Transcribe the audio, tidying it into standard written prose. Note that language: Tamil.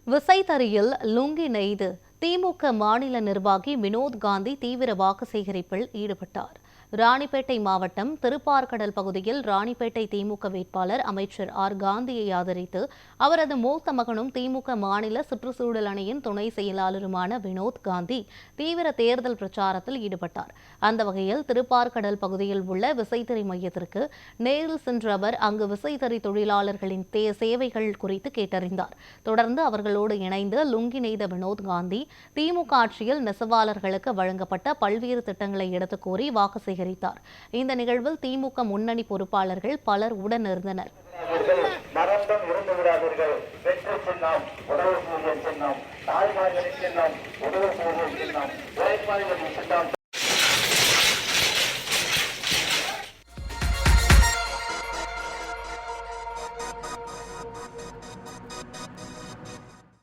விசைத்தறியில் லுங்கி நெய்து திமுக மாநில நிர்வாகி வினோத் காந்தி தீவிர வாக்கு சேகரிப்பில் ஈடுபட்டார். ராணிப்பேட்டை மாவட்டம் திருப்பார்கடல் பகுதியில் ராணிப்பேட்டை திமுக வேட்பாளர் அமைச்சர் ஆர். காந்தியை ஆதரித்து அவரது மூத்த மகனும் திமுக மாநில சுற்றுச்சூழல் அணியின் துணை செயலாளருமான வினோத் காந்தி தீவிர தேர்தல் பிரச்சாரத்தில் ஈடுபட்டார். அந்த வகையில் திருப்பார்கடல் பகுதியில் உள்ள விசைத்தறி மையத்திற்கு நேரில் சென்ற அவர் அங்கு விசைத்தறி தொழிலாளர்களின் சேவைகள் குறித்து கேட்டறிந்தார். தொடர்ந்து அவர்களோடு இணைந்து லுங்கி நெய்த வினோத் காந்தி திமுக ஆட்சியில் நெசவாளர்களுக்கு வழங்கப்பட்ட பல்வேறு திட்டங்களை எடுத்துக் கூறி வாக்கு சேகரித்தார். இந்த நிகழ்வில் திமுக முன்னணி பொறுப்பாளர்கள் பலர் உடனிருந்தனர். தாய்மார்களின் சின்னம், உணவு சின்னம், உழைப்பாளிகளின் சின்னம்